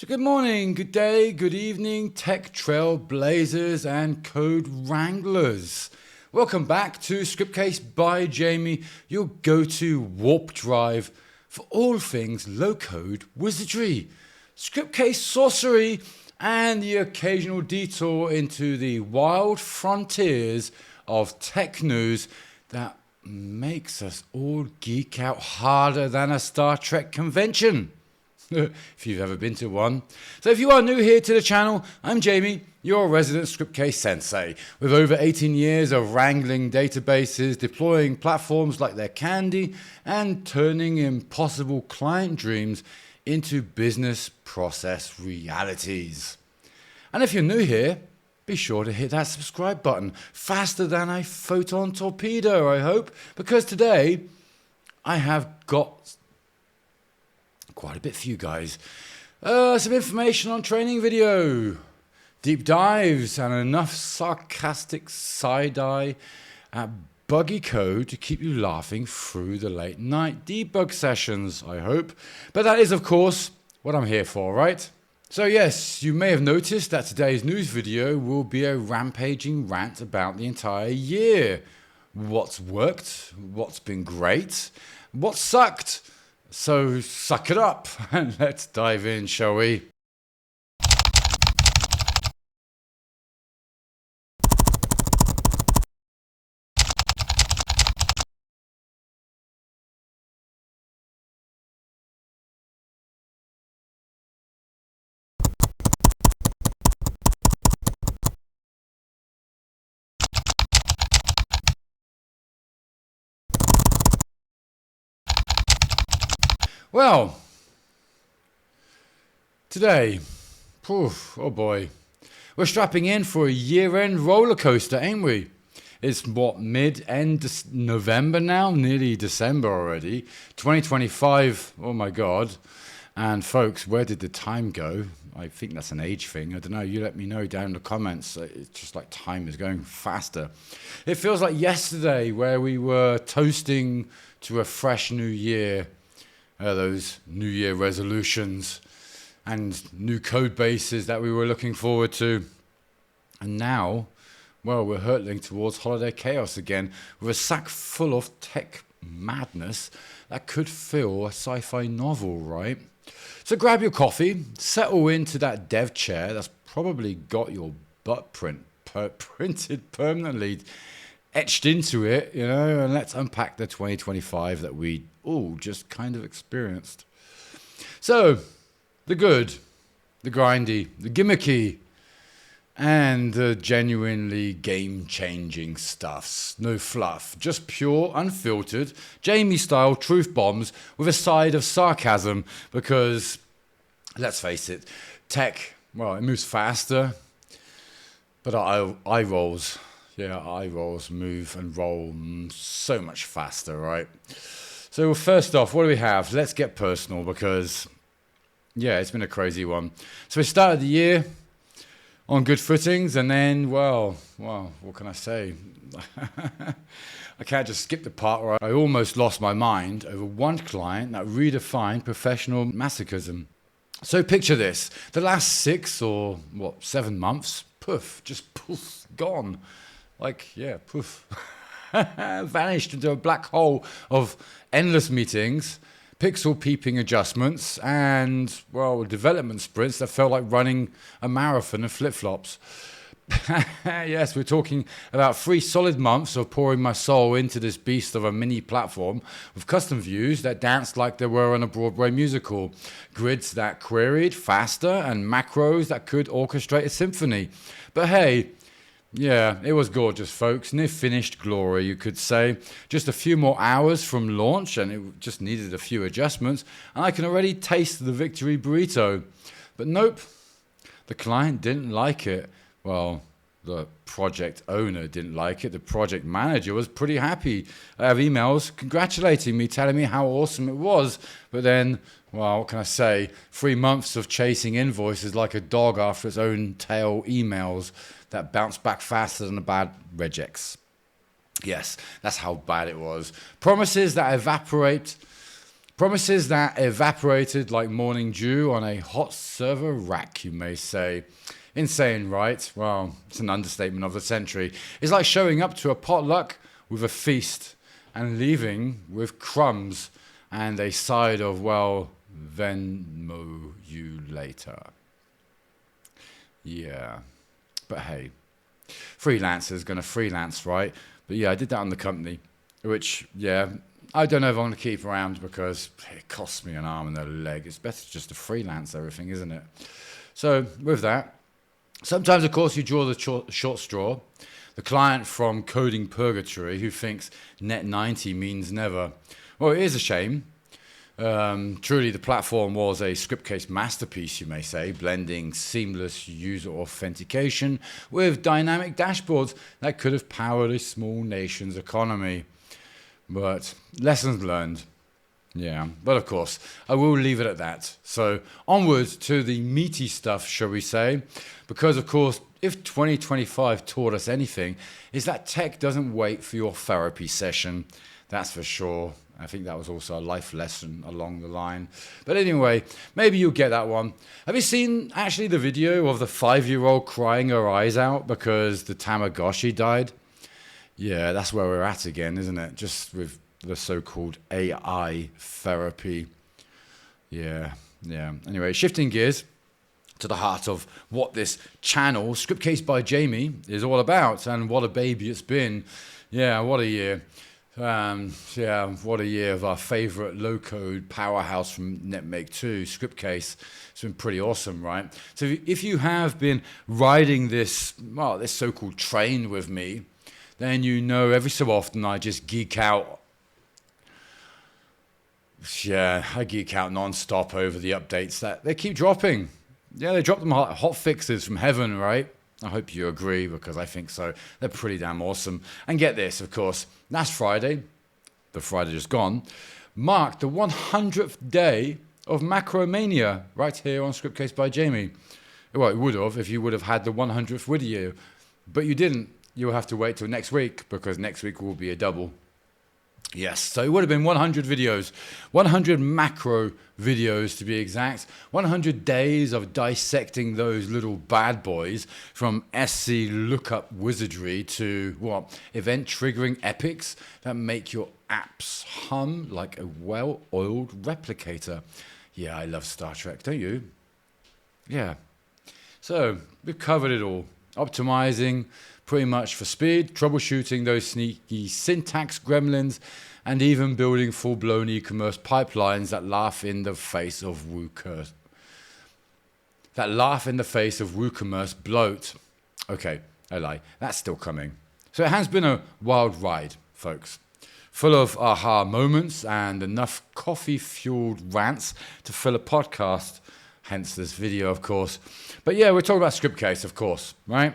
So good morning, good day, good evening, tech trailblazers and code wranglers. Welcome back to Scriptcase by Jamie, your go-to warp drive for all things low-code wizardry, Scriptcase sorcery, and the occasional detour into the wild frontiers of tech news that makes us all geek out harder than a Star Trek convention. If you've ever been to one. So if you are new here to the channel, I'm Jamie, your resident Scriptcase sensei, with over 18 years of wrangling databases, deploying platforms like their candy, and turning impossible client dreams into business process realities. And if you're new here, be sure to hit that subscribe button faster than a photon torpedo, I hope, because today I have got quite a bit for you guys. Some information on training video, deep dives, and enough sarcastic side-eye at buggy code to keep you laughing through the late night debug sessions, I hope. But that is, of course, what I'm here for, right? So yes, you may have noticed that today's news video will be a rampaging rant about the entire year. What's worked, what's been great, what sucked. So suck it up and let's dive in, shall we? Well, today, oh boy, we're strapping in for a year-end roller coaster, ain't we? It's what, mid-end November now? Nearly December already. 2025, oh my God. And folks, where did the time go? I think that's an age thing. I don't know. You let me know down in the comments. It's just like time is going faster. It feels like yesterday where we were toasting to a fresh new year. Those New Year resolutions and new code bases that we were looking forward to. And now, well, we're hurtling towards holiday chaos again with a sack full of tech madness that could fill a sci-fi novel, right? So grab your coffee, settle into that dev chair that's probably got your butt printed permanently, etched into it, you know, and let's unpack the 2025 that we all just kind of experienced. So, the good, the grindy, the gimmicky, and the genuinely game-changing stuffs. No fluff, just pure, unfiltered, Jamie-style truth bombs with a side of sarcasm because, let's face it, tech, well, it moves faster, but our eye rolls, yeah, eye rolls move and roll so much faster, right? So first off, what do we have? Let's get personal because, yeah, it's been a crazy one. So we started the year on good footings and then, well, what can I say? I can't just skip the part where I almost lost my mind over one client that redefined professional masochism. So picture this, the last 6 or 7 months, poof, gone. Like, yeah, poof. Vanished into a black hole of endless meetings, pixel peeping adjustments, and, well, development sprints that felt like running a marathon in flip-flops. Yes, we're talking about 3 solid months of pouring my soul into this beast of a mini platform with custom views that danced like they were on a Broadway musical, grids that queried faster, and macros that could orchestrate a symphony. But hey, yeah, it was gorgeous, folks. Near finished glory, you could say. Just a few more hours from launch, and it just needed a few adjustments, and I can already taste the victory burrito. But nope, the client didn't like it. Well, the project owner didn't like it. The project manager was pretty happy. I have emails congratulating me, telling me how awesome it was. But then, well, what can I say? 3 months of chasing invoices like a dog after its own tail emails that bounce back faster than a bad regex. Yes, that's how bad it was. Promises that evaporate Promises that evaporated like morning dew on a hot server rack, you may say. Insane, right? Well, it's an understatement of the century. It's like showing up to a potluck with a feast and leaving with crumbs and a side of, well, Venmo you later. Yeah. But hey, freelancer's going to freelance, right? But yeah, I did that on the company, which, yeah, I don't know if I'm going to keep around because it costs me an arm and a leg. It's better just to freelance everything, isn't it? So with that, sometimes, of course, you draw the short straw. The client from coding purgatory who thinks net 90 means never. Well, it is a shame. Truly, the platform was a Scriptcase masterpiece, you may say, blending seamless user authentication with dynamic dashboards that could have powered a small nation's economy. But lessons learned. Yeah, but of course, I will leave it at that. So onwards to the meaty stuff, shall we say? Because, of course, if 2025 taught us anything, is that tech doesn't wait for your therapy session. That's for sure. I think that was also a life lesson along the line. But anyway, maybe you'll get that one. Have you seen actually the video of the 5-year-old crying her eyes out because the Tamagotchi died? Yeah, that's where we're at again, isn't it? Just with the so-called AI therapy. Yeah. Anyway, shifting gears to the heart of what this channel, Scriptcase by Jamie, is all about, and what a baby it's been. Yeah, what a year. What a year of our favorite low-code powerhouse from NetMake 2, Scriptcase. It's been pretty awesome, right? So if you have been riding this so-called train with me, then you know every so often I just geek out. Yeah, I geek out non-stop over the updates that they keep dropping. Yeah, they drop them hot fixes from heaven, right? I hope you agree, because I think so. They're pretty damn awesome. And get this, of course, last Friday, the Friday just gone, marked the 100th day of Macromania right here on Scriptcase by Jamie. Well, it would have if you would have had the 100th video, but you didn't. You'll have to wait till next week, because next week will be a double. Yes, so it would have been 100 videos, 100 macro videos to be exact, 100 days of dissecting those little bad boys from SC lookup wizardry to event-triggering epics that make your apps hum like a well-oiled replicator. Yeah, I love Star Trek, don't you? Yeah. So we've covered it all. Optimizing pretty much for speed, troubleshooting those sneaky syntax gremlins, and even building full-blown e-commerce pipelines that laugh in the face of WooCommerce. WooCommerce bloat. Okay, I lie. That's still coming. So it has been a wild ride, folks. Full of aha moments and enough coffee-fueled rants to fill a podcast. Hence this video, of course. But yeah, we're talking about Scriptcase, of course, right?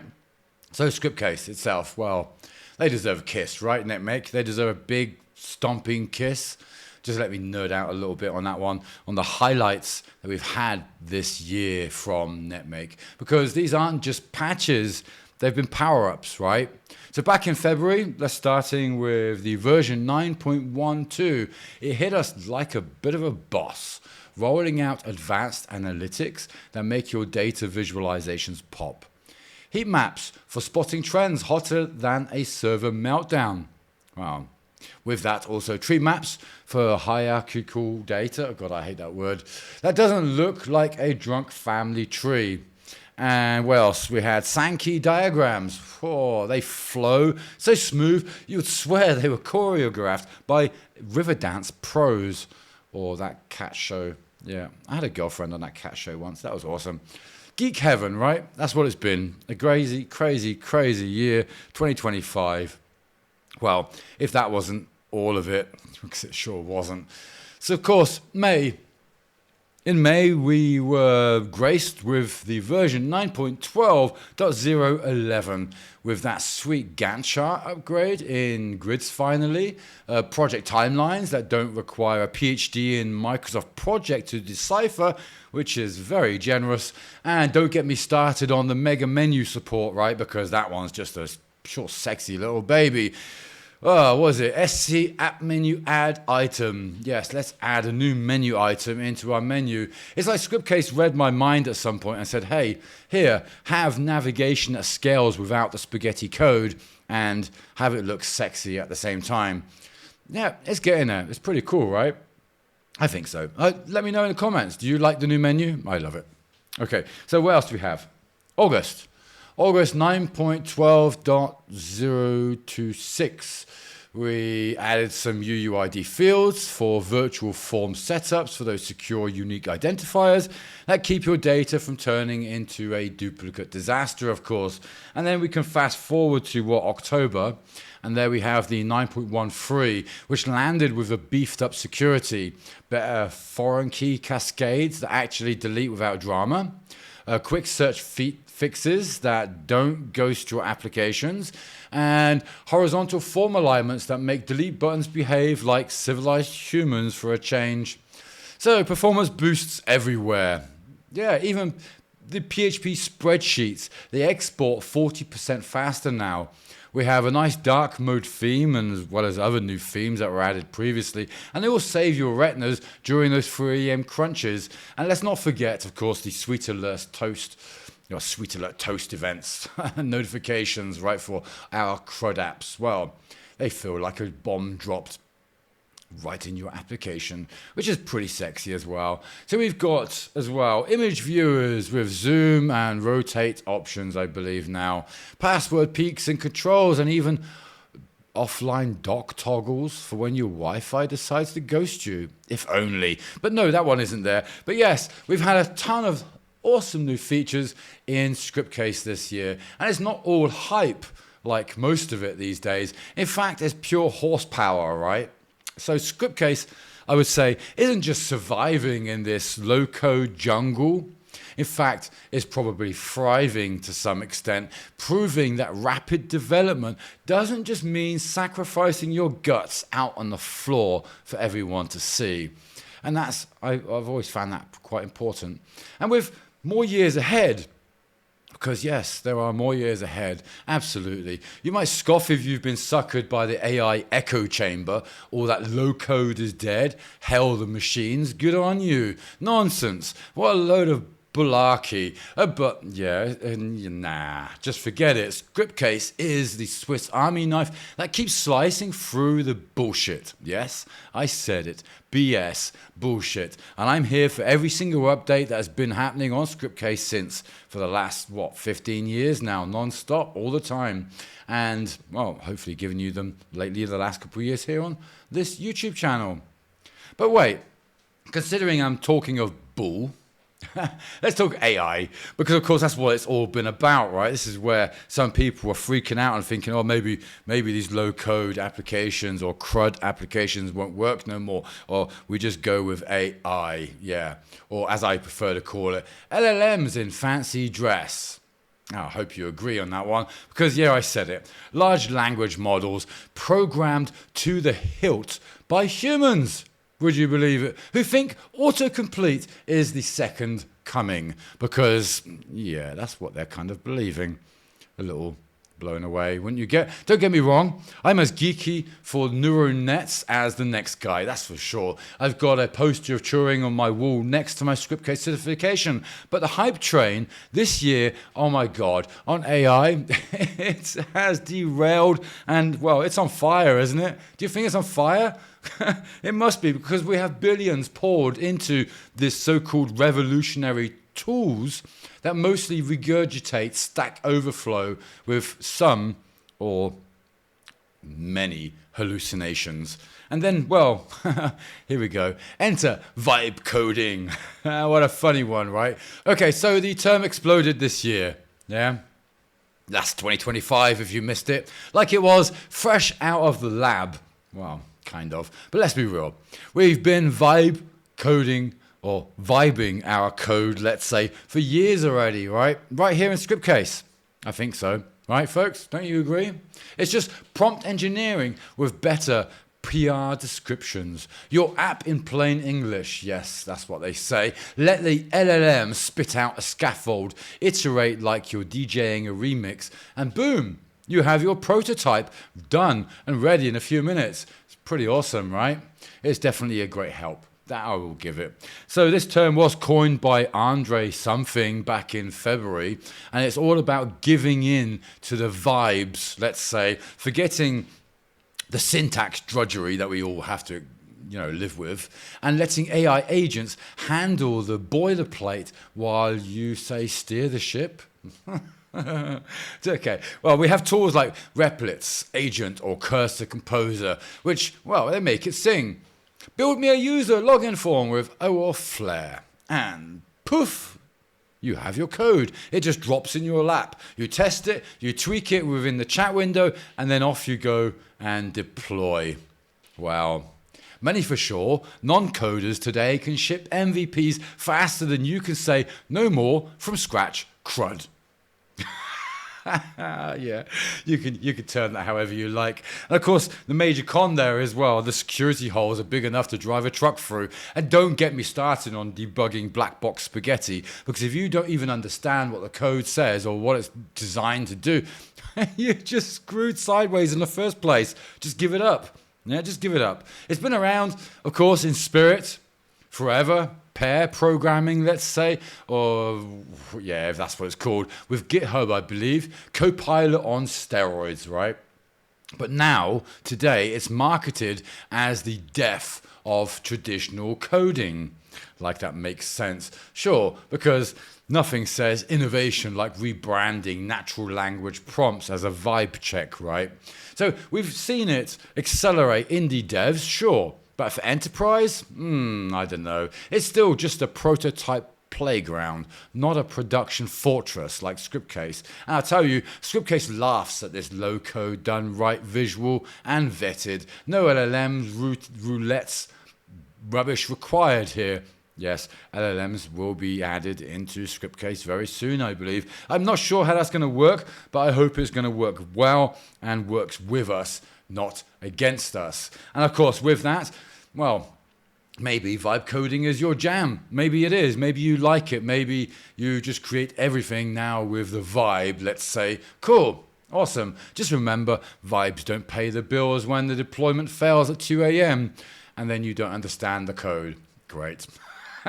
So Scriptcase itself, well, they deserve a kiss, right, NetMake? They deserve a big stomping kiss. Just let me nerd out a little bit on that one, on the highlights that we've had this year from NetMake. Because these aren't just patches, they've been power-ups, right? So back in February, starting with the version 9.12, it hit us like a bit of a boss, rolling out advanced analytics that make your data visualizations pop. Heat maps for spotting trends hotter than a server meltdown. Wow. With that, also tree maps for hierarchical data. Oh God, I hate that word. That doesn't look like a drunk family tree. And what else? We had Sankey diagrams. Oh, they flow so smooth, you would swear they were choreographed by Riverdance pros. Or that cat show. Yeah, I had a girlfriend on that cat show once. That was awesome. Geek heaven, right? That's what it's been. A crazy, crazy, crazy year, 2025. Well, if that wasn't all of it, because it sure wasn't. So, of course, in May, we were graced with the version 9.12.011 with that sweet Gantt chart upgrade in grids finally, project timelines that don't require a PhD in Microsoft Project to decipher, which is very generous, and don't get me started on the mega menu support, right, because that one's just a short, sexy little baby. What was it? SC app menu add item. Yes, let's add a new menu item into our menu. It's like Scriptcase read my mind at some point and said, hey, here, have navigation that scales without the spaghetti code and have it look sexy at the same time. Yeah, it's getting there. It's pretty cool, right? I think so. Let me know in the comments. Do you like the new menu? I love it. Okay, so what else do we have? August 9.12.026. We added some UUID fields for virtual form setups for those secure unique identifiers that keep your data from turning into a duplicate disaster, of course. And then we can fast forward to October, and there we have the 9.13, which landed with a beefed up security, better foreign key cascades that actually delete without drama, quick search fixes that don't ghost your applications, and horizontal form alignments that make delete buttons behave like civilized humans for a change. So performance boosts everywhere. Yeah, even the PHP spreadsheets, they export 40% faster now. We have a nice dark mode theme, and as well as other new themes that were added previously, and they will save your retinas during those 3 AM crunches. And let's not forget, of course, the Sweet Alert Toast events and notifications, right, for our CRUD apps. Well, they feel like a bomb dropped right in your application, which is pretty sexy as well. So we've got as well image viewers with zoom and rotate options, I believe now, password peeks and controls, and even offline dock toggles for when your Wi-Fi decides to ghost you, if only. But no, that one isn't there. But yes, we've had a ton of awesome new features in Scriptcase this year, and it's not all hype like most of it these days. In fact, it's pure horsepower, right? So Scriptcase, I would say, isn't just surviving in this low-code jungle. In fact, it's probably thriving to some extent, proving that rapid development doesn't just mean sacrificing your guts out on the floor for everyone to see. And I've always found that quite important. And with more years ahead, because yes, there are more years ahead, absolutely. You might scoff if you've been suckered by the AI echo chamber, or that low code is dead, hell the machines, good on you. Nonsense, what a load of bularchy. But yeah, nah, just forget it. Scriptcase is the Swiss Army knife that keeps slicing through the bullshit. Yes, I said it. BS, bullshit. And I'm here for every single update that has been happening on Scriptcase since, for the last, 15 years now, non-stop, all the time. And, well, hopefully giving you them lately the last couple of years here on this YouTube channel. But wait, considering I'm talking of bull, let's talk AI, because of course that's what it's all been about, right? This is where some people were freaking out and thinking, oh, maybe these low-code applications or CRUD applications won't work no more, or we just go with AI, yeah, or as I prefer to call it, LLMs in fancy dress. I hope you agree on that one, because yeah, I said it. Large language models programmed to the hilt by humans. Would you believe it? Who think autocomplete is the second coming. Because, yeah, that's what they're kind of believing. A little blown away, wouldn't you get? Don't get me wrong, I'm as geeky for neural nets as the next guy, that's for sure. I've got a poster of Turing on my wall next to my Scriptcase certification. But the hype train this year, oh my God, on AI, it has derailed and, well, it's on fire, isn't it? Do you think it's on fire? It must be, because we have billions poured into this so-called revolutionary tools that mostly regurgitate Stack Overflow with some or many hallucinations. And then, well, here we go. Enter vibe coding. What a funny one, right? Okay, so the term exploded this year. Yeah. That's 2025 if you missed it. Like it was fresh out of the lab. Well, kind of. But let's be real. We've been vibe coding or vibing our code, let's say, for years already, right? Right here in Scriptcase. I think so. Right, folks? Don't you agree? It's just prompt engineering with better PR descriptions. Your app in plain English. Yes, that's what they say. Let the LLM spit out a scaffold, iterate like you're DJing a remix, and boom, You have your prototype done and ready in a few minutes. It's pretty awesome, right? It's definitely a great help. That I will give it. So this term was coined by Andre something back in February, and it's all about giving in to the vibes, let's say, forgetting the syntax drudgery that we all have to live with, and letting AI agents handle the boilerplate while you, say, steer the ship. It's okay. Well, we have tools like Replit's Agent or Cursor Composer, which, well, they make it sing. Build me a user login form with OAuth Flair, and poof, you have your code. It just drops in your lap. You test it, you tweak it within the chat window, and then off you go and deploy. Wow. Many for sure, non-coders today can ship MVPs faster than you can say no more from scratch crud. Yeah, you can turn that however you like. And of course, the major con there is, well, the security holes are big enough to drive a truck through. And don't get me started on debugging black box spaghetti, because if you don't even understand what the code says or what it's designed to do, you're just screwed sideways in the first place. Just give it up. Yeah, just give it up. It's been around, of course, in spirit forever. Pair programming, let's say, or yeah, if that's what it's called, with GitHub, I believe. Copilot on steroids, right? But now, today, it's marketed as the death of traditional coding. Like that makes sense. Sure, because nothing says innovation like rebranding natural language prompts as a vibe check, right? So we've seen it accelerate indie devs, sure. But for enterprise, I don't know. It's still just a prototype playground, not a production fortress like Scriptcase. And I'll tell you, Scriptcase laughs at this low-code, done-right visual and vetted. No LLMs, roulettes, rubbish required here. Yes, LLMs will be added into Scriptcase very soon, I believe. I'm not sure how that's going to work, but I hope it's going to work well and works with us, not against us. And of course, with that, well, maybe vibe coding is your jam. Maybe it is. Maybe you like it. Maybe you just create everything now with the vibe, let's say. Cool. Awesome. Just remember, vibes don't pay the bills when the deployment fails at 2 a.m. and then you don't understand the code. Great.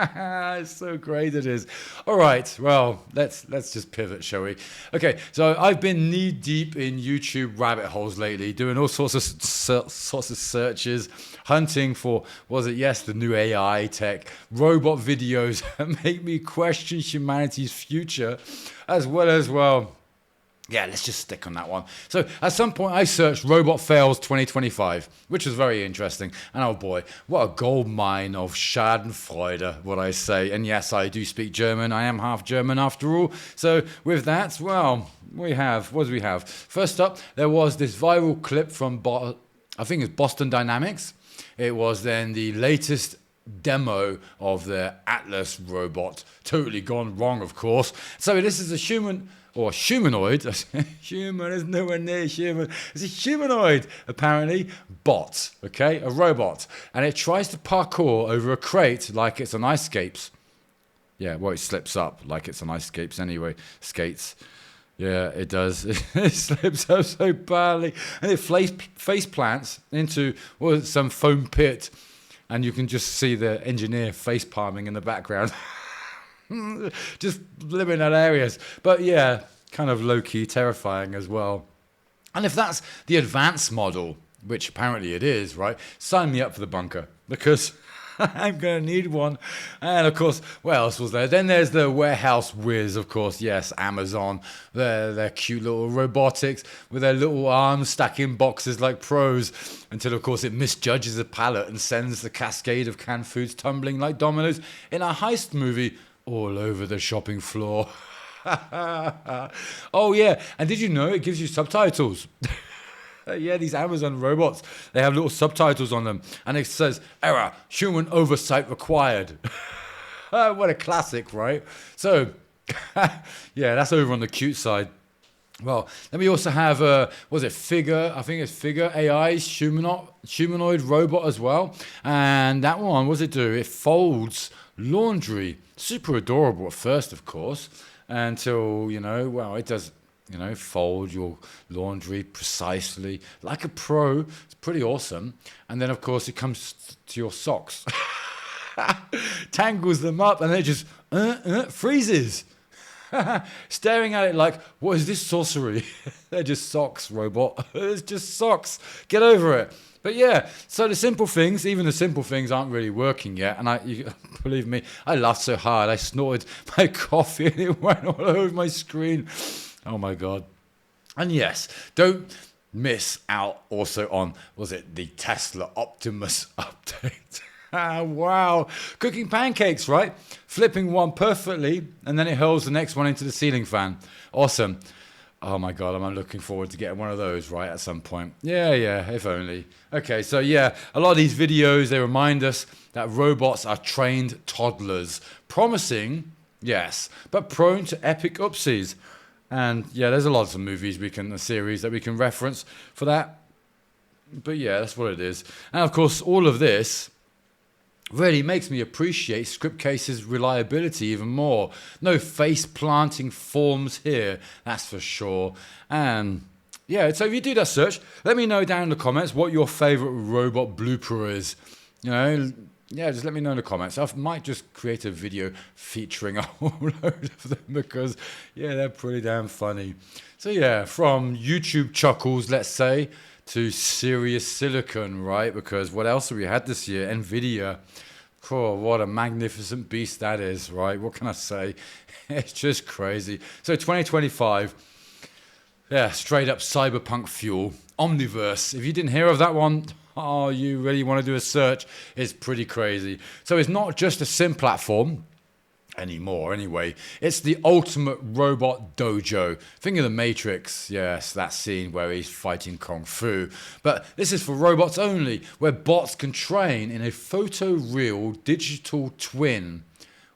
It's so great it is. All right, well, let's just pivot, shall we? Okay, so I've been knee deep in YouTube rabbit holes lately, doing all sorts of searches, hunting for, the new AI tech, robot videos that make me question humanity's future, as well, yeah, let's just stick on that one. So at some point I searched Robot Fails 2025, which was very interesting. And oh boy, what a gold mine of Schadenfreude, what I say. And yes, I do speak German. I am half German after all. So with that, well, what do we have? First up, there was this viral clip from, I think it's Boston Dynamics. It was then the latest demo of the Atlas robot. Totally gone wrong, of course. So this is a humanoid. Human is nowhere near human. It's a humanoid, apparently, bot, okay? A robot. And it tries to parkour over a crate like it's an ice skates. Yeah, well, it slips up like it's an ice skates anyway. Skates. Yeah, it does. It slips up so badly. And it face plants into some foam pit. And you can just see the engineer face palming in the background. Just liminal areas. But yeah, kind of low-key terrifying as well. And if that's the advanced model, which apparently it is, right, sign me up for the bunker, because I'm going to need one. And of course, what else was there? Then there's the warehouse whiz, of course. Yes, Amazon. Their cute little robotics with their little arms stacking boxes like pros, until of course it misjudges a pallet and sends the cascade of canned foods tumbling like dominoes in a heist movie all over the shopping floor. Oh yeah, and did you know it gives you subtitles? Yeah, these Amazon robots, they have little subtitles on them, and it says, error, human oversight required. What a classic, right? So, yeah, that's over on the cute side. Well, then we also have, Figure? I think it's Figure AI's humanoid robot as well. And that one, what does it do? It folds laundry. Super adorable at first, of course, until, it does You know, fold your laundry precisely like a pro. It's pretty awesome. And then, of course, it comes to your socks. Tangles them up and then it just freezes. Staring at it like, what is this sorcery? They're just socks, robot. It's just socks. Get over it. But yeah, so the simple things, even the simple things aren't really working yet. And believe me, I laughed so hard. I snorted my coffee and it went all over my screen. Oh my God. And yes, don't miss out also on, was it the Tesla Optimus update? Wow. Cooking pancakes, right? Flipping one perfectly and then it hurls the next one into the ceiling fan. Awesome. Oh my God, I'm looking forward to getting one of those, right, at some point. Yeah, if only. Okay, so yeah, a lot of these videos, they remind us that robots are trained toddlers. Promising, yes, but prone to epic oopsies. And yeah, there's a lot of movies a series that we can reference for that. But yeah, that's what it is. And of course, all of this really makes me appreciate Scriptcase's reliability even more. No face-planting forms here, that's for sure. And yeah, so if you do that search, let me know down in the comments what your favorite robot blooper is. You know, yeah, just let me know in the comments. I might just create a video featuring a whole load of them because, yeah, they're pretty damn funny. So yeah, from YouTube chuckles, let's say, to serious silicon, right? Because what else have we had this year? NVIDIA. Oh, what a magnificent beast that is, right? What can I say? It's just crazy. So 2025, yeah, straight up cyberpunk fuel. Omniverse. If you didn't hear of that one, oh, you really want to do a search? It's pretty crazy. So it's not just a sim platform anymore anyway. It's the ultimate robot dojo. Think of the Matrix. Yes, that scene where he's fighting Kung Fu. But this is for robots only, where bots can train in a photoreal digital twin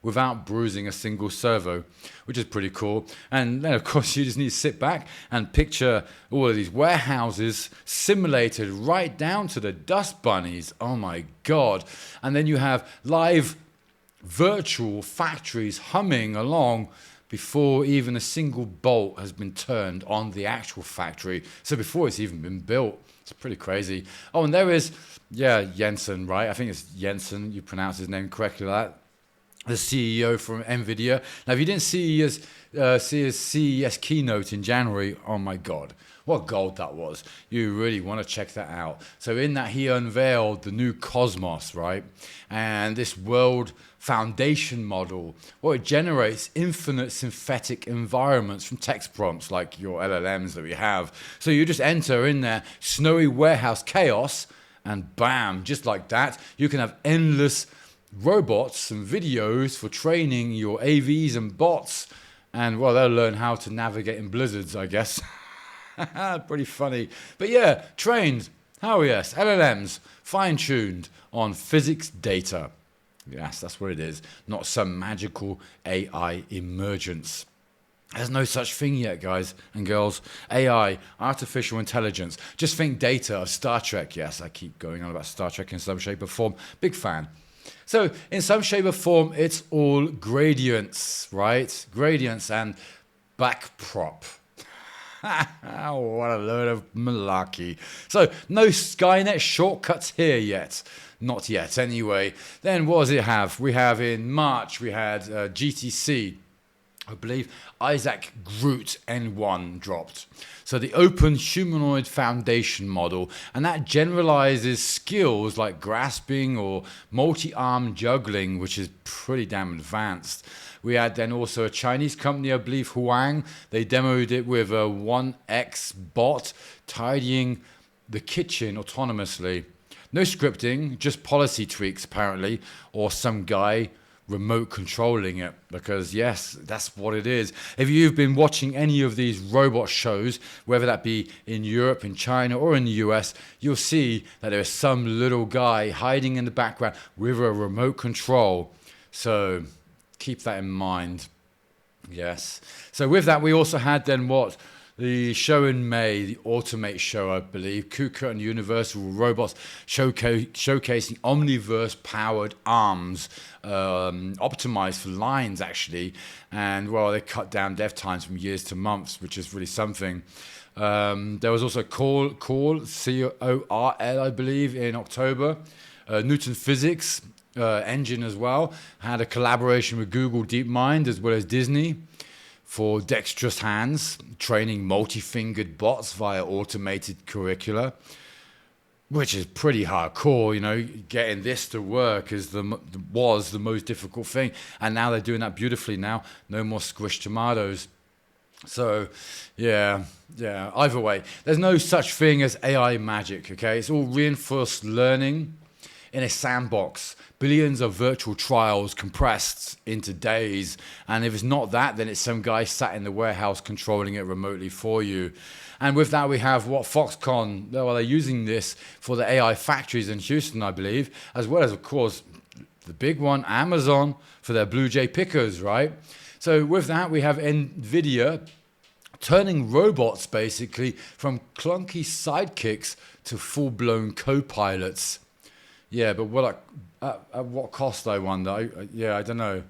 without bruising a single servo, which is pretty cool. And then, of course, you just need to sit back and picture all of these warehouses simulated right down to the dust bunnies. Oh, my God. And then you have live virtual factories humming along before even a single bolt has been turned on the actual factory. So before it's even been built. It's pretty crazy. Oh, and there is, yeah, Jensen, right? I think it's Jensen. You pronounce his name correctly like that. The CEO from NVIDIA. Now, if you didn't see his CES keynote in January, oh my God, what gold that was. You really want to check that out. So in that, he unveiled the new Cosmos, right? And this world foundation model, well, it generates infinite synthetic environments from text prompts like your LLMs that we have. So you just enter in there, snowy warehouse chaos, and bam, just like that, you can have endless robots and videos for training your AVs and bots. And well, they'll learn how to navigate in blizzards, I guess. Pretty funny. But yeah, trained, oh yes, LLMs, fine-tuned on physics data. Yes, that's what it is, not some magical AI emergence. There's no such thing yet, guys and girls. AI, artificial intelligence. Just think data of Star Trek. Yes, I keep going on about Star Trek in some shape or form. Big fan. So in some shape or form, it's all gradients, right? Gradients and backprop. What a load of malarkey. So no Skynet shortcuts here yet. Not yet, anyway. Then what does it have? We have in March, we had GTC. I believe Isaac Groot N1 dropped. So the Open Humanoid Foundation model, and that generalizes skills like grasping or multi-arm juggling, which is pretty damn advanced. We had then also a Chinese company, I believe Huang. They demoed it with a 1X bot tidying the kitchen autonomously. No scripting, just policy tweaks apparently, or some guy remote controlling it, because yes, that's what it is. If you've been watching any of these robot shows, whether that be in Europe, in China, or in the US, you'll see that there's some little guy hiding in the background with a remote control. So keep that in mind. Yes. So with that, we also had then what? the show in May, the Automate show, I believe, KUKA and Universal Robots showcasing Omniverse-powered arms, optimized for lines, actually. And, well, they cut down dev times from years to months, which is really something. There was also Call, C-O-R-L, I believe, in October. Newton Physics engine as well had a collaboration with Google DeepMind as well as Disney for dexterous hands, training multi-fingered bots via automated curricula, which is pretty hardcore. You know, getting this to work was the most difficult thing, and now they're doing that beautifully now. No more squished tomatoes. So, yeah. Either way, there's no such thing as AI magic, okay? It's all reinforced learning in a sandbox. Billions of virtual trials compressed into days. And if it's not that, then it's some guy sat in the warehouse controlling it remotely for you. And with that, we have Foxconn. Well, they're using this for the AI factories in Houston, I believe, as well as, of course, the big one, Amazon, for their Blue Jay pickers, right? So with that, we have NVIDIA turning robots, basically, from clunky sidekicks to full-blown co-pilots. Yeah, but at what cost, I wonder? I don't know.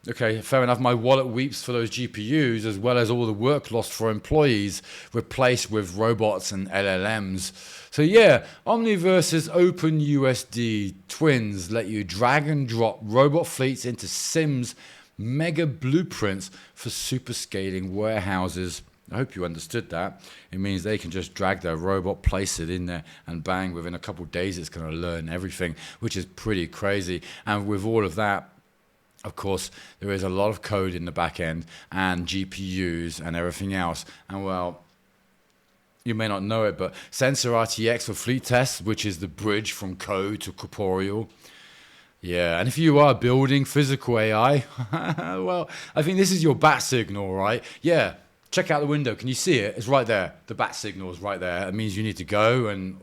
Okay, fair enough. My wallet weeps for those GPUs, as well as all the work lost for employees replaced with robots and LLMs. So yeah, Omniverse's OpenUSD twins let you drag and drop robot fleets into Sims mega blueprints for super scaling warehouses. I hope you understood that. It means they can just drag their robot, place it in there, and bang, within a couple of days it's going to learn everything, which is pretty crazy. And with all of that, of course, there is a lot of code in the back end and GPUs and everything else. And well, you may not know it, but Sensor RTX for fleet tests, which is the bridge from code to corporeal. Yeah, and if you are building physical AI, well, I think this is your bat signal, right? Yeah. Check out the window. Can you see it? It's right there. The bat signal is right there. It means you need to go and,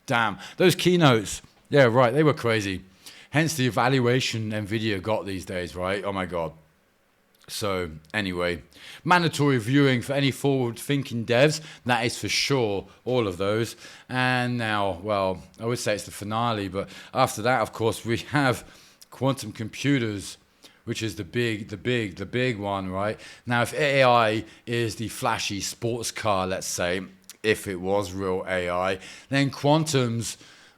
damn. Those keynotes, yeah, right, they were crazy. Hence the evaluation NVIDIA got these days, right? Oh, my God. So, anyway, mandatory viewing for any forward-thinking devs. That is for sure, all of those. And now, well, I would say it's the finale, but after that, of course, we have quantum computers, which is the big one, right? Now, if AI is the flashy sports car, let's say, if it was real AI, then quantum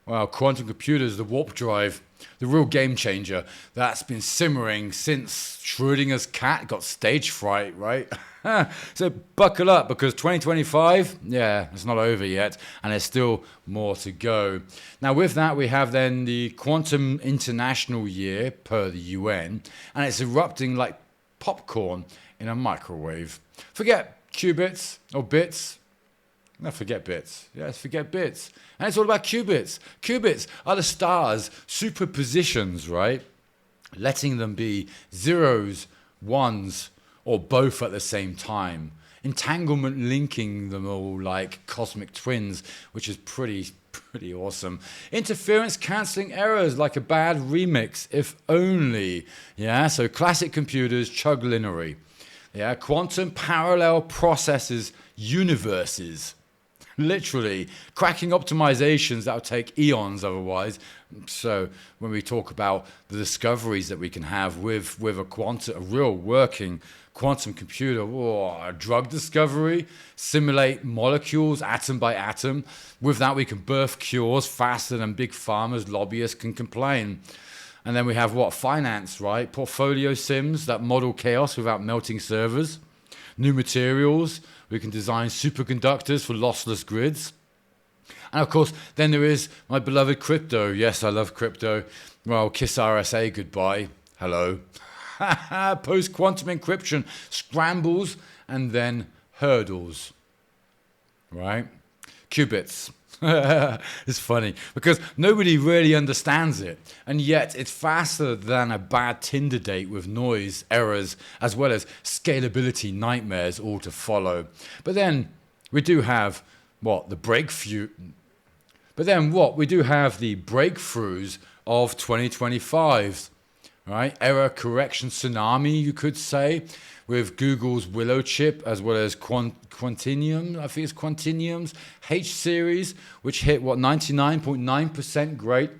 computers, the warp drive, the real game changer, that's been simmering since Schrodinger's cat got stage fright, right? So buckle up, because 2025, yeah, it's not over yet, and there's still more to go. Now, with that, we have then the Quantum International Year per the UN, and it's erupting like popcorn in a microwave. Forget qubits or bits. No, forget bits. Yes, forget bits. And it's all about qubits. Qubits are the stars' superpositions, right? Letting them be zeros, ones, or both at the same time. Entanglement linking them all like cosmic twins, which is pretty awesome. Interference cancelling errors like a bad remix, if only. Yeah, so classic computers chug linearly. Yeah, quantum parallel processes universes. Literally cracking optimizations that will take eons otherwise. So when we talk about the discoveries that we can have with a real working quantum computer, a drug discovery, simulate molecules atom by atom. With that, we can birth cures faster than big pharma's lobbyists can complain. And then we have finance, right? Portfolio sims that model chaos without melting servers. New materials. We can design superconductors for lossless grids. And of course, then there is my beloved crypto. Yes, I love crypto. Well, kiss RSA goodbye. Hello. Post-quantum encryption scrambles and then hurdles. Right? Qubits. It's funny because nobody really understands it, and yet it's faster than a bad Tinder date with noise, errors, as well as scalability nightmares all to follow. But then we do have the breakthroughs of 2025. right? Error correction tsunami, you could say, with Google's Willow chip, as well as Quantinium, I think it's Quantinium's H series, which hit what 99.9% great,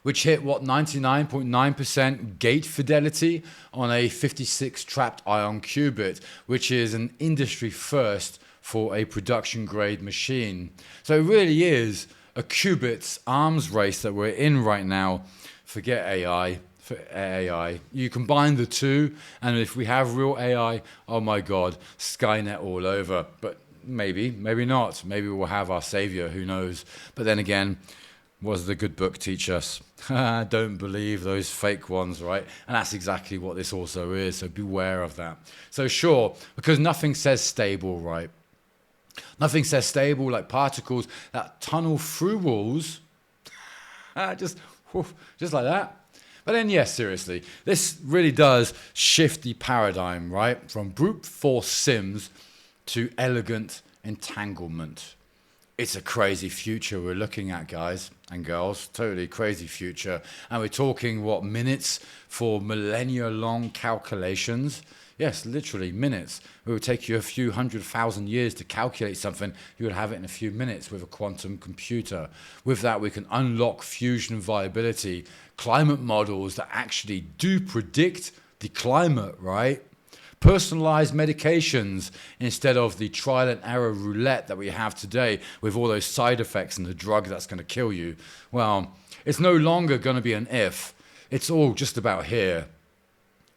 which hit what 99.9% gate fidelity on a 56 trapped ion qubit, which is an industry first for a production grade machine. So it really is a qubits arms race that we're in right now. Forget AI. For AI, you combine the two, and if we have real AI, oh my God, Skynet all over. But maybe not. Maybe we'll have our savior, who knows. But then again, what does the good book teach us? Don't believe those fake ones, right? And that's exactly what this also is, so beware of that. So sure, because nothing says stable, right? Nothing says stable like particles that tunnel through walls, just like that. But then, yes, seriously, this really does shift the paradigm, right? From brute force sims to elegant entanglement. It's a crazy future we're looking at, guys and girls. Totally crazy future. And we're talking, what, minutes for millennia-long calculations? Yes, literally minutes. It would take you a few 100,000 years to calculate something. You would have it in a few minutes with a quantum computer. With that, we can unlock fusion viability, climate models that actually do predict the climate, right? Personalized medications instead of the trial and error roulette that we have today with all those side effects and the drug that's going to kill you. Well, it's no longer going to be an if. It's all just about here,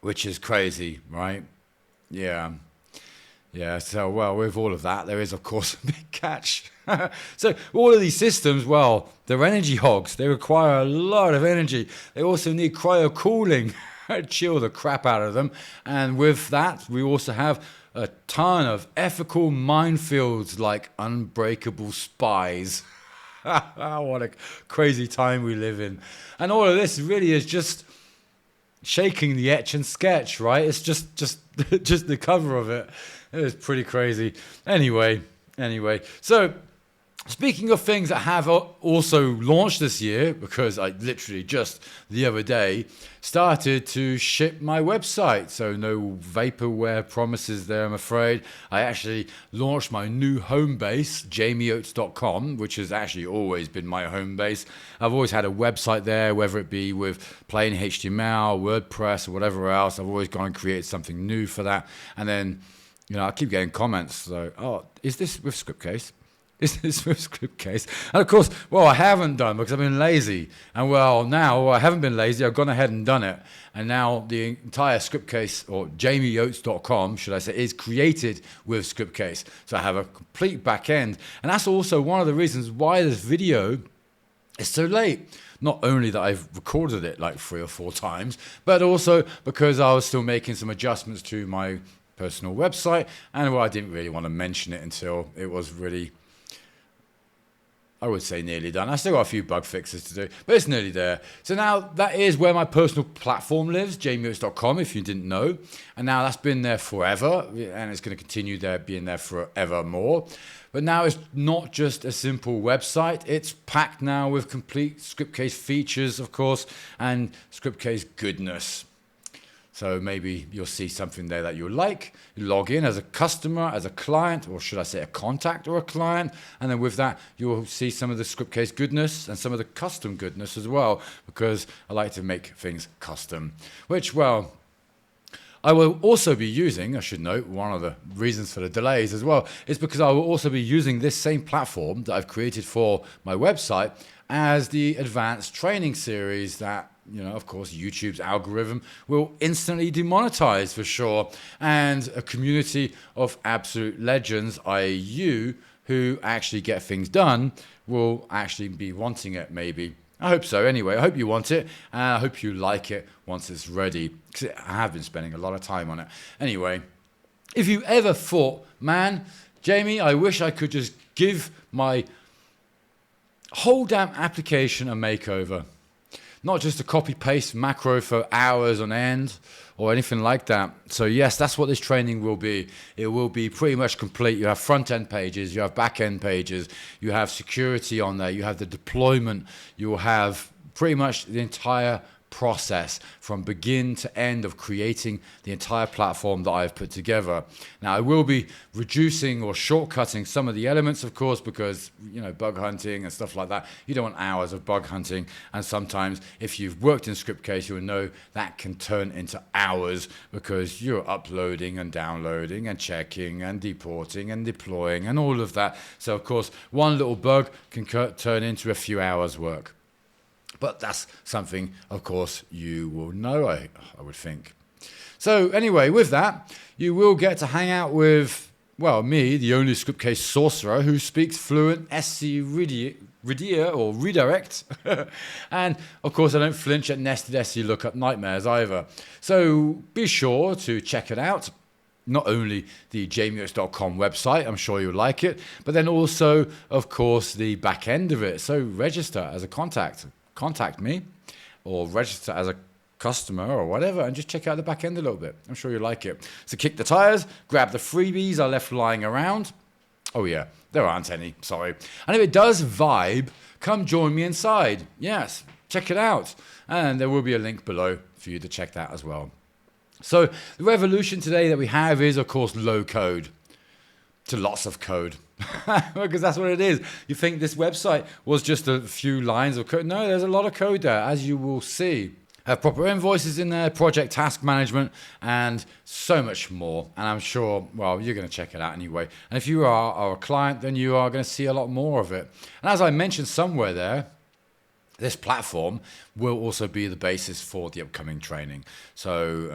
which is crazy, right? Yeah. So, well, with all of that, there is, of course, a big catch. So all of these systems, well, they're energy hogs. They require a lot of energy. They also need cryocooling. Chill the crap out of them. And with that, we also have a ton of ethical minefields like unbreakable spies. What a crazy time we live in. And all of this really is just shaking the etch and sketch, right? It's just the cover of it. It was pretty crazy. Anyway. So speaking of things that have also launched this year, because I literally just the other day started to ship my website. So no vaporware promises there, I'm afraid. I actually launched my new home base, jamieoates.com, which has actually always been my home base. I've always had a website there, whether it be with plain HTML, WordPress, or whatever else. I've always gone and created something new for that. And then, I keep getting comments. So, is this with Scriptcase? Is this with Scriptcase? And of course, I haven't done because I've been lazy. And now I haven't been lazy. I've gone ahead and done it. And now the entire Scriptcase, or jamieoates.com, should I say, is created with Scriptcase. So I have a complete back end. And that's also one of the reasons why this video is so late. Not only that I've recorded it like 3 or 4 times, but also because I was still making some adjustments to my personal website. And I didn't really want to mention it until it was really, I would say, nearly done. I still got a few bug fixes to do, but it's nearly there. So now that is where my personal platform lives, jamieoates.com, if you didn't know. And now that's been there forever, and it's going to continue being there forever more. But now it's not just a simple website. It's packed now with complete Scriptcase features, of course, and Scriptcase goodness. So maybe you'll see something there that you'll like. You log in as a customer, as a client, or should I say a contact or a client. And then with that, you'll see some of the Scriptcase goodness and some of the custom goodness as well, because I like to make things custom, which, I will also be using, I should note, one of the reasons for the delays as well, is because I will also be using this same platform that I've created for my website as the advanced training series that, of course, YouTube's algorithm will instantly demonetize for sure. And a community of absolute legends, i.e. you, who actually get things done, will actually be wanting it maybe. I hope so anyway. I hope you want it, and I hope you like it once it's ready, because I have been spending a lot of time on it. Anyway, if you ever thought, man, Jamie, I wish I could just give my whole damn application a makeover. Not just a copy-paste macro for hours on end or anything like that. So yes, that's what this training will be. It will be pretty much complete. You have front-end pages, you have back-end pages, you have security on there, you have the deployment, you will have pretty much the entire process from begin to end of creating the entire platform that I've put together. Now, I will be reducing or shortcutting some of the elements, of course, because, bug hunting and stuff like that, you don't want hours of bug hunting. And sometimes if you've worked in Scriptcase, you'll know that can turn into hours because you're uploading and downloading and checking and deporting and deploying and all of that. So, of course, one little bug can turn into a few hours work. But that's something, of course, you will know, I would think. So anyway, with that, you will get to hang out with, me, the only Scriptcase sorcerer who speaks fluent SC redirect. And, of course, I don't flinch at nested SC lookup nightmares either. So be sure to check it out. Not only the jamieoates.com website, I'm sure you'll like it, but then also, of course, the back end of it. So register as a contact me, or register as a customer or whatever, and just check out the back end a little bit. I'm sure you'll like it. So kick the tires, grab the freebies I left lying around. Oh yeah, there aren't any, sorry. And if it does vibe, come join me inside. Yes, check it out. And there will be a link below for you to check that as well. So the revolution today that we have is, of course, low code to lots of code. Because that's what it is. You think this website was just a few lines of code. No, there's a lot of code there, as you will see. Have proper invoices in there, project task management, and so much more. And I'm sure, you're going to check it out anyway. And if you are a client, then you are going to see a lot more of it. And as I mentioned somewhere there, this platform will also be the basis for the upcoming training. So,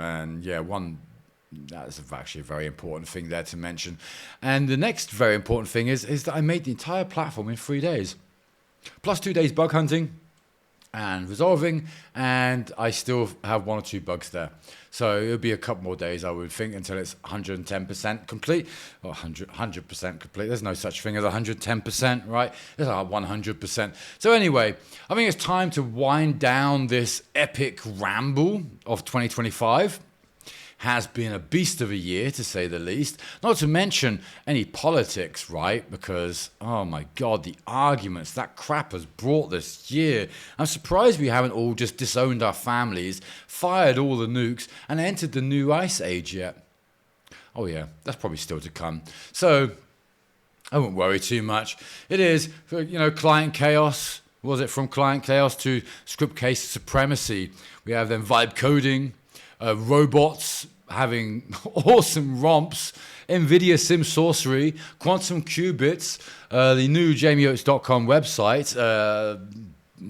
that's actually a very important thing there to mention. And the next very important thing is that I made the entire platform in 3 days. Plus 2 days bug hunting and resolving, and I still have 1 or 2 bugs there. So it'll be a couple more days, I would think, until it's 110% complete, or 100% complete. There's no such thing as 110%, right? It's 100%. So anyway, I think it's time to wind down this epic ramble of 2025. Has been a beast of a year, to say the least. Not to mention any politics, right? Because, oh my God, the arguments that crap has brought this year. I'm surprised we haven't all just disowned our families, fired all the nukes, and entered the new ice age yet. Oh yeah, that's probably still to come. So, I won't worry too much. It is, client chaos. Was it from client chaos to Scriptcase supremacy? We have then vibe coding, robots having awesome romps, NVIDIA sim sorcery, quantum qubits, the new jamieoates.com website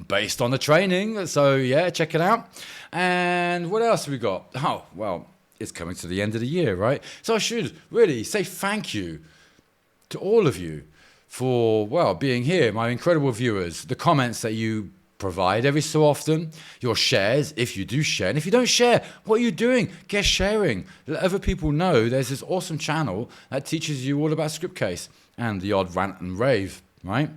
based on the training. So yeah, check it out. And what else have we got? It's coming to the end of the year, right? So I should really say thank you to all of you for, being here, my incredible viewers, the comments that you provide every so often, your shares, if you do share. And if you don't share, what are you doing? Get sharing. Let other people know there's this awesome channel that teaches you all about Scriptcase and the odd rant and rave, right?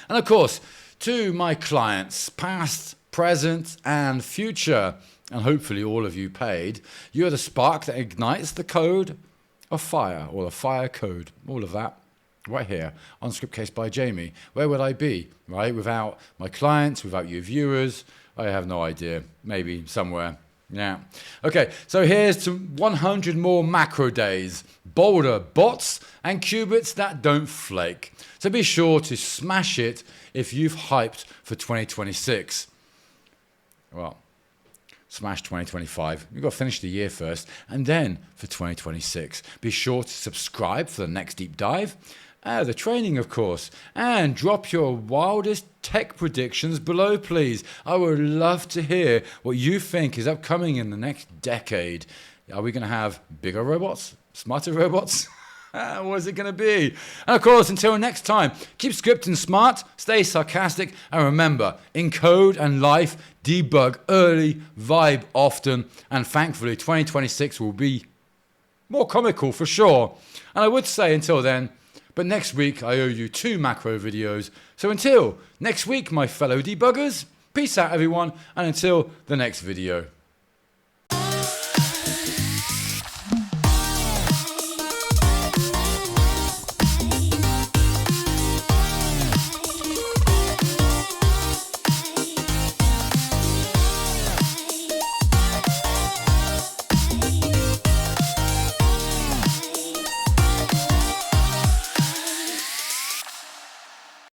And of course, to my clients, past, present, and future, and hopefully all of you paid, you're the spark that ignites the code of fire, or the fire code, all of that. Right here on Scriptcase by Jamie. Where would I be, right? Without my clients, without you viewers? I have no idea. Maybe somewhere. Yeah. Okay, so here's to 100 more macro days. Bolder bots and qubits that don't flake. So be sure to smash it if you've hyped for 2026. Smash 2025. We've got to finish the year first. And then for 2026, be sure to subscribe for the next deep dive. The training, of course. And drop your wildest tech predictions below, please. I would love to hear what you think is upcoming in the next decade. Are we going to have bigger robots? Smarter robots? What is it going to be? And of course, until next time, keep scripting smart, stay sarcastic, and remember, in code and life, debug early, vibe often, and thankfully 2026 will be more comical for sure. And I would say until then, but next week I owe you 2 macro videos. So until next week, my fellow debuggers, peace out everyone, and until the next video.